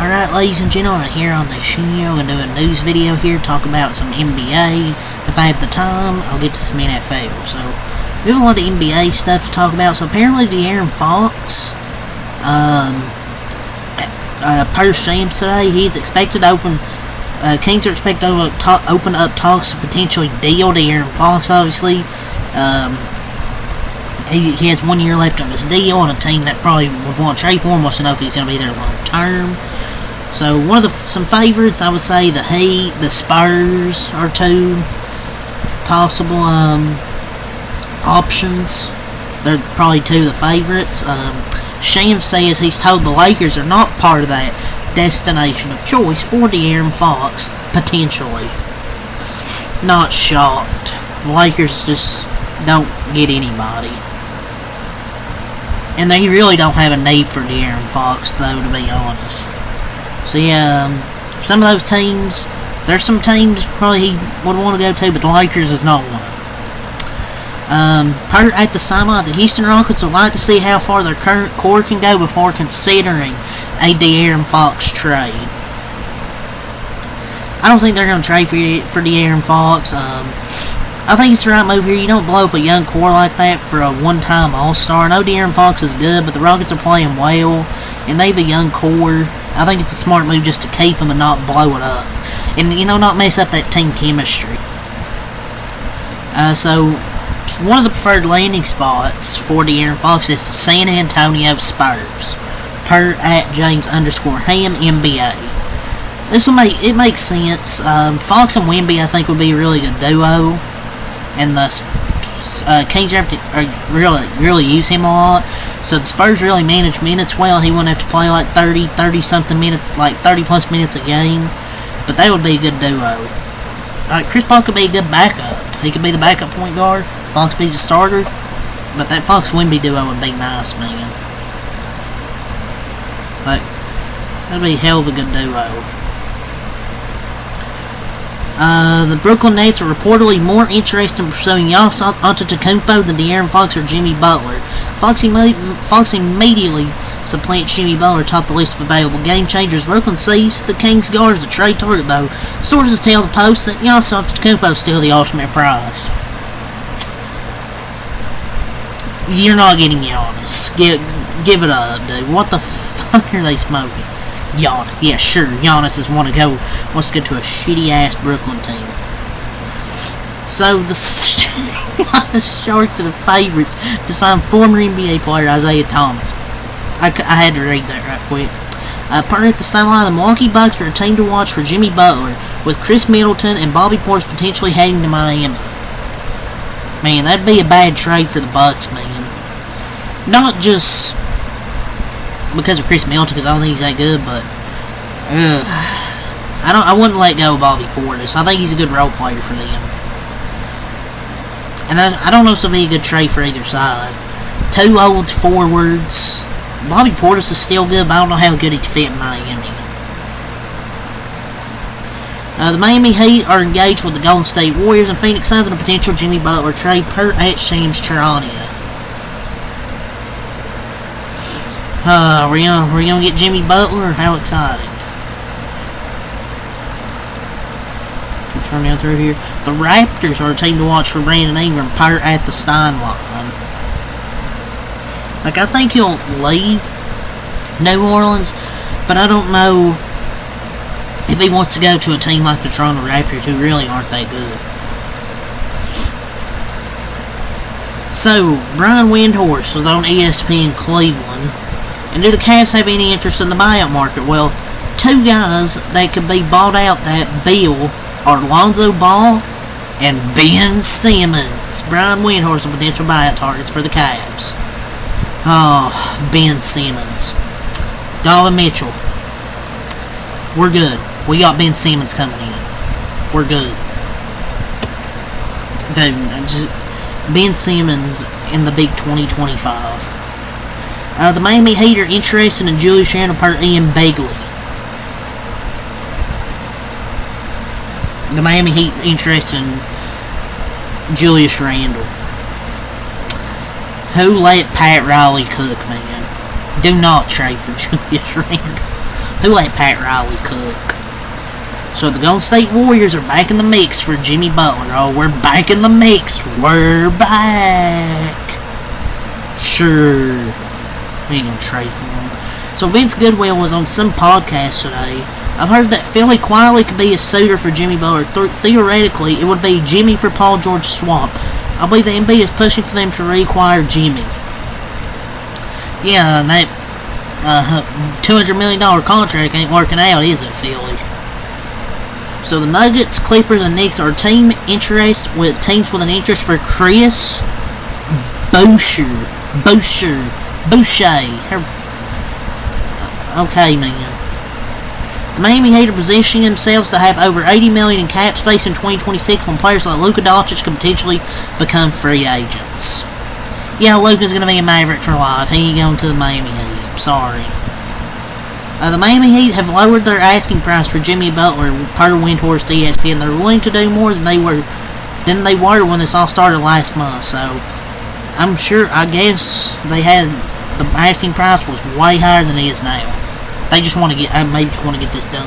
Alright, ladies and gentlemen, here on the show and do a news video here, talk about some NBA. If I have the time, I'll get to some NFL. So, we have a lot of NBA stuff to talk about. So, apparently, De'Aaron Fox, per Shams today, he's expected to open, Kings are expected to open up talks to potentially deal De'Aaron Fox, obviously. He has 1 year left on his deal on a team that probably would want to trade for him, wants to know if he's going to be there long term. So some favorites, I would say the Heat, the Spurs are two possible options. They're probably two of the favorites. Shams says he's told the Lakers are not part of that destination of choice for De'Aaron Fox, potentially. Not shocked. The Lakers just don't get anybody. And they really don't have a need for De'Aaron Fox, though, to be honest. So, yeah, some of those teams, there's some teams probably he would want to go to, but the Lakers is not one. At the sideline, the Houston Rockets would like to see how far their current core can go before considering a De'Aaron Fox trade. I don't think they're going to trade for De'Aaron Fox. I think it's the right move here. You don't blow up a young core like that for a one-time All-Star. I know De'Aaron Fox is good, but the Rockets are playing well, and they have a young core. I think it's a smart move just to keep him and not blow it up. And, not mess up that team chemistry. So, one of the preferred landing spots for De'Aaron Fox is San Antonio Spurs. Per @James_Ham NBA. It makes sense. Fox and Wemby, I think, would be a really good duo. And the Kings have to really use him a lot. So the Spurs really manage minutes well. He wouldn't have to play like 30-something minutes, like 30-plus minutes a game. But that would be a good duo. Chris Paul could be a good backup. He could be the backup point guard. Fox be the starter. But that Fox-Wemby duo would be nice, man. Like, that'd be a hell of a good duo. The Brooklyn Nets are reportedly more interested in pursuing Giannis Antetokounmpo than De'Aaron Fox or Jimmy Butler. Fox immediately supplants Jimmy Butler atop the list of available game changers. Brooklyn sees the Kings guard as a trade target, though. Sources tell the Post that Giannis Antetokounmpo is still the ultimate prize. You're not getting Giannis. Give it up, dude. What the fuck are they smoking? Giannis. Yeah, sure. Giannis wants to go to a shitty-ass Brooklyn team. So, the Sharks are the favorites to sign former NBA player Isaiah Thomas. I had to read that right quick. Per at the sideline, the Milwaukee Bucks are a team to watch for Jimmy Butler, with Chris Middleton and Bobby Portis potentially heading to Miami. Man, that'd be a bad trade for the Bucks, man. Not just because of Chris Middleton, because I don't think he's that good, but I wouldn't let go of Bobby Portis. I think he's a good role player for them, and I don't know if it'll be a good trade for either side. Two old forwards. Bobby Portis is still good, but I don't know how good he'd fit in Miami. The Miami Heat are engaged with the Golden State Warriors, and Phoenix Suns in a potential Jimmy Butler trade per @Shams Charania. We're gonna get Jimmy Butler? How exciting. Turn down through here. The Raptors are a team to watch for Brandon Ingram per @TheSteinline. Like, I think he'll leave New Orleans, but I don't know if he wants to go to a team like the Toronto Raptors, who really aren't that good. So, Brian Windhorst was on ESPN Cleveland. And do the Cavs have any interest in the buyout market? Well, two guys that could be bought out that bill are Lonzo Ball and Ben Simmons. Brian Windhorst are potential buyout targets for the Cavs. Oh, Ben Simmons. Donovan Mitchell. We're good. We got Ben Simmons coming in. We're good. Dude, Ben Simmons in the big 2025. The Miami Heat are interested in Julius Randle per Ian Begley. The Miami Heat interested in Julius Randle. Who let Pat Riley cook, man? Do not trade for Julius Randle. Who let Pat Riley cook? So the Golden State Warriors are back in the mix for Jimmy Butler. Oh, we're back in the mix. We're back. Sure. We ain't gonna trade for him. So Vince Goodwill was on some podcast today. I've heard that Philly quietly could be a suitor for Jimmy Butler. Theoretically, it would be Jimmy for Paul George swap. I believe the NBA is pushing for them to reacquire Jimmy. Yeah, that $200 million contract ain't working out, is it, Philly? So the Nuggets, Clippers, and Knicks are teams with an interest for Chris Boucher. Okay, man. The Miami Heat are positioning themselves to have over $80 million in cap space in 2026 when players like Luka Doncic could potentially become free agents. Yeah, Luka's going to be a Maverick for life. He ain't going to the Miami Heat. Sorry. The Miami Heat have lowered their asking price for Jimmy Butler per Windhorst ESPN. They're willing to do more than they were when this all started last month. So I'm sure, I guess they had the asking price was way higher than it is now. They just want to get this done.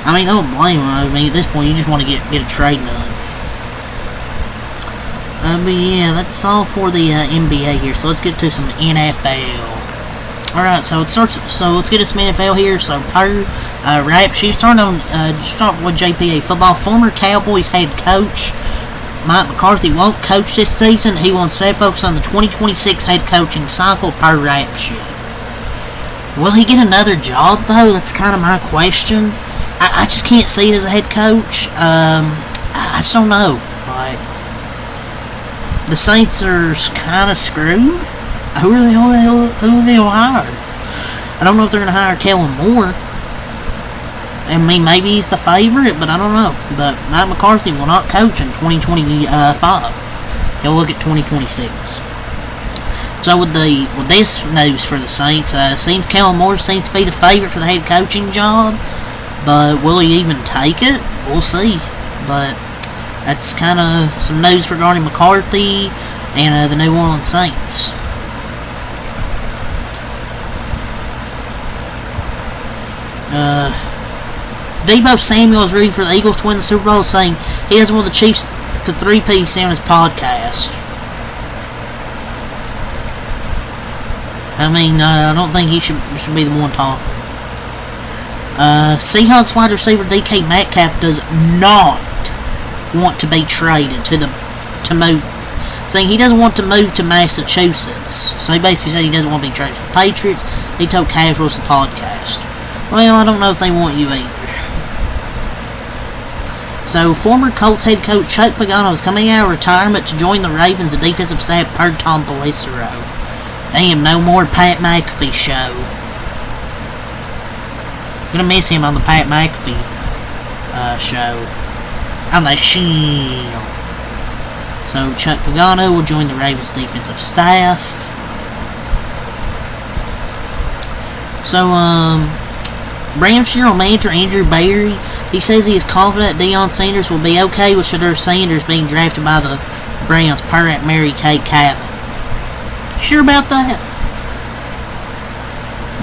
I mean, I don't blame them. I mean, at this point, you just want to get a trade done. But yeah, that's all for the NBA here. So let's get to some NFL. All right, so let's get to some NFL here. So per Rap Sheet, start with JPA football. Former Cowboys head coach Mike McCarthy won't coach this season. He wants to focus on the 2026 head coaching cycle per Rap Sheet. Will he get another job, though? That's kind of my question. I just can't see it as a head coach. I just don't know. Like, the Saints are kind of screwed. Who are they going to hire? I don't know if they're going to hire Kellen Moore. I mean, maybe he's the favorite, but I don't know. But Mike McCarthy will not coach in 2025. He'll look at 2026. So with this news for the Saints, seems Kellen Moore seems to be the favorite for the head coaching job, but will he even take it? We'll see. But that's kind of some news regarding McCarthy and the New Orleans Saints. Deebo Samuel is rooting for the Eagles to win the Super Bowl, saying he doesn't want the Chiefs to three-piece on his podcast. I mean, I don't think he should be the one talking. Seahawks wide receiver DK Metcalf does not want to be traded to move, saying he doesn't want to move to Massachusetts. So he basically said he doesn't want to be traded to the Patriots. He told Casuals the podcast. Well, I don't know if they want you either. So, former Colts head coach Chuck Pagano is coming out of retirement to join the Ravens defensive staff per Tom Pelissero. Damn, no more Pat McAfee show. Gonna miss him on the Pat McAfee show. On the Shield. So, Chuck Pagano will join the Ravens defensive staff. So, Rams general manager Andrew Berry, he says he is confident Deion Sanders will be okay with Shedeur Sanders being drafted by the Browns per at Mary Kay Cabin. Sure about that?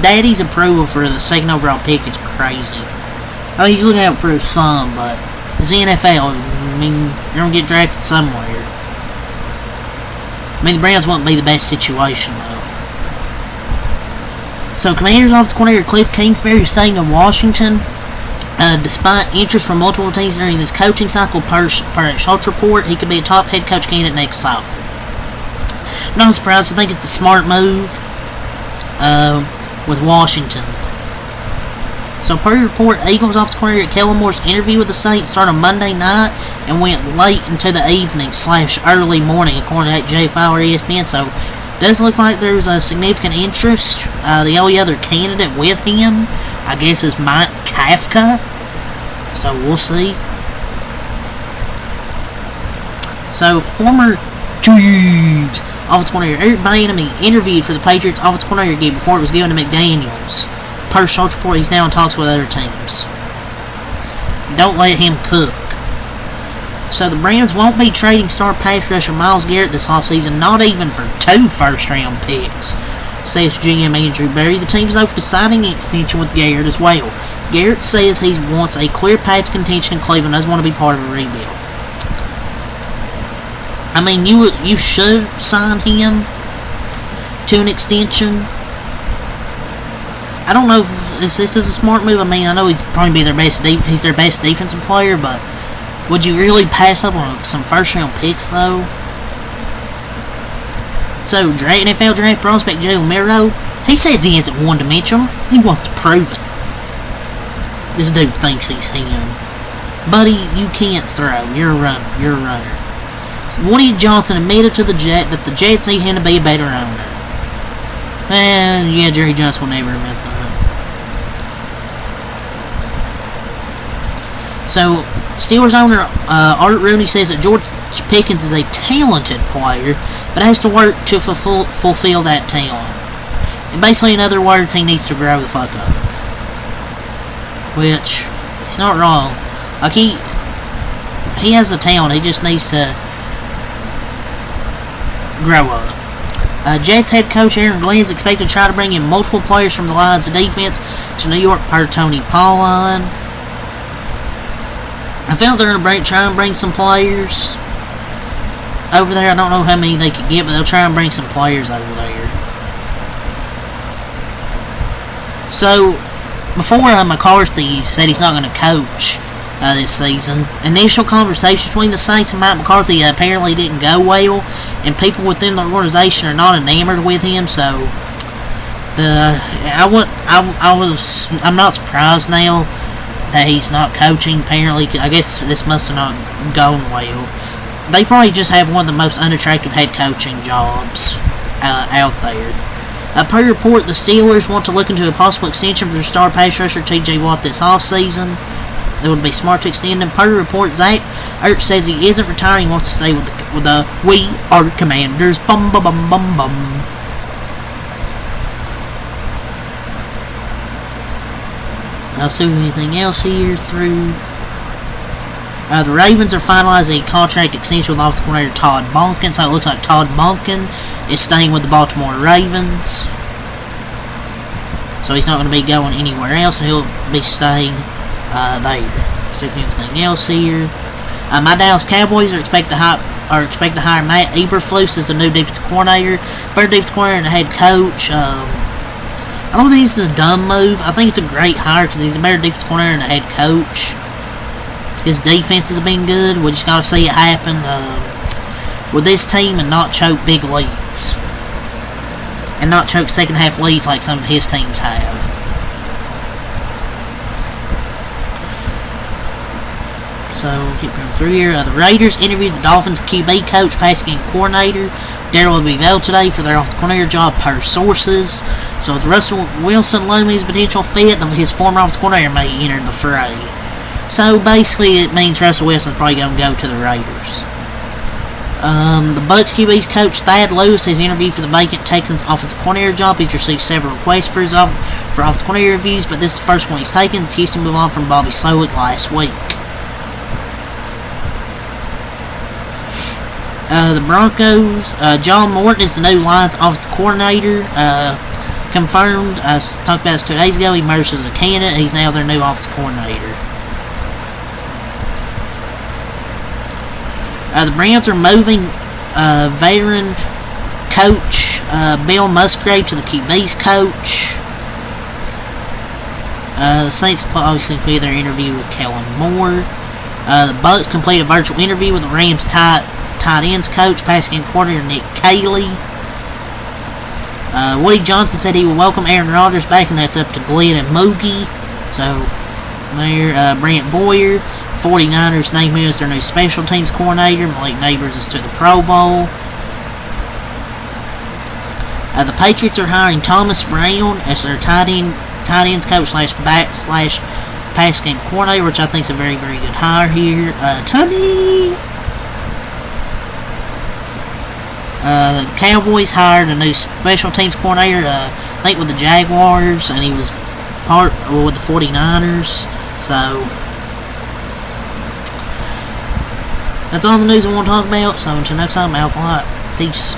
Daddy's approval for the second overall pick is crazy. I mean, he's looking out for his son, but it's the NFL. I mean, you're going to get drafted somewhere. I mean, the Browns won't be the best situation, though. So, Commanders offensive coordinator Cliff Kingsbury is saying in Washington, despite interest from multiple teams during this coaching cycle, per a Schultz report, he could be a top head coach candidate next cycle. No surprise, I think it's a smart move with Washington. So, per report, Eagles offensive coordinator Kellen Moore's interview with the Saints started Monday night and went late into the evening / early morning, according to JFL or ESPN. So, does look like there's a significant interest. The only other candidate with him, I guess, is Mike Kafka. So we'll see. So former Chiefs offensive coordinator Eric Bieniemy interviewed for the Patriots offensive coordinator gig before it was given to McDaniels. Per Schultz report, he's now in talks with other teams. Don't let him cook. So the Browns won't be trading star pass rusher Myles Garrett this offseason, not even for 2 first-round picks. says GM Andrew Berry. The team is open to signing an extension with Garrett as well. Garrett says he wants a clear path to contention. Cleveland doesn't want to be part of a rebuild. I mean, you should sign him to an extension. I don't know if this is a smart move. I mean, I know he's probably their best defensive player, but would you really pass up on some first-round picks, though? So, NFL draft prospect Joe Miro, he says he isn't one-dimensional. He wants to prove it. This dude thinks he's him. Buddy, you can't throw. You're a runner. Woody Johnson admitted to the Jets that the Jets need him to be a better owner. And yeah, Jerry Jones will never admit that. So, Steelers owner Art Rooney says that George Pickens is a talented player, but has to work to fulfill that talent. And basically, in other words, he needs to grow the fuck up. Which, he's not wrong. Like, he has the talent, he just needs to grow up. Jets head coach Aaron Glenn is expected to try to bring in multiple players from the Lions of defense to New York per Tony Pauline. I felt they're going to try and bring some players over there. I don't know how many they could get, but they'll try and bring some players over there. So, before McCarthy said he's not going to coach this season, initial conversations between the Saints and Mike McCarthy apparently didn't go well, and people within the organization are not enamored with him. So, I'm not surprised now that he's not coaching. Apparently, I guess this must have not gone well. They probably just have one of the most unattractive head coaching jobs out there. Per report, the Steelers want to look into a possible extension for their star pass rusher T.J. Watt this offseason. It would be smart to extend him. Per report, Zach Ertz says he isn't retiring. He wants to stay with the We Are Commanders. Bum bum bum bum bum. I'll see anything else here through. The Ravens are finalizing a contract extension with offensive coordinator Todd Monken. So it looks like Todd Monken is staying with the Baltimore Ravens. So he's not going to be going anywhere else, and he'll be staying there. See if anything else here. My Dallas Cowboys are expected to hire Matt Eberflus as the new defensive coordinator, better defensive coordinator and the head coach. I don't think this is a dumb move. I think it's a great hire because he's a better defensive coordinator and the head coach. His defense has been good. We just got to see it happen with this team and not choke big leads. And not choke second half leads like some of his teams have. So, keep going through here. The Raiders interviewed the Dolphins QB coach, passing game coordinator Darrell Bevell today for their offensive coordinator job per sources. So, with Russell Wilson looming as a potential fit, his former offensive coordinator may enter the fray. So, basically, it means Russell Wilson's probably going to go to the Raiders. The Bucs QB's coach Thad Lewis has interviewed for the vacant Texans offensive coordinator job. He's received several requests for offensive coordinator reviews, but this is the first one he's taken. Houston moved on from Bobby Slowick last week. The Broncos, John Morton is the new Lions offensive coordinator. Confirmed, I talked about this 2 days ago. He merged as a candidate. He's now their new offensive coordinator. The Browns are moving veteran coach Bill Musgrave to the QB's coach. The Saints obviously completed their interview with Kellen Moore. The Bucs completed a virtual interview with the Rams tight ends coach, passing game coordinator Nick Caley. Woody Johnson said he will welcome Aaron Rodgers back, and that's up to Glenn and Moogie. So, there, Brent Boyer. 49ers named him as their new special teams coordinator. Malik Neighbors is to the Pro Bowl. The Patriots are hiring Thomas Brown as their tight ends coach / pass game coordinator, which I think is a very, very good hire here. Tommy! The Cowboys hired a new special teams coordinator, I think with the Jaguars, and he was part with the 49ers. So, that's all the news I want to talk about. So, until next time, Alpha Light. Peace.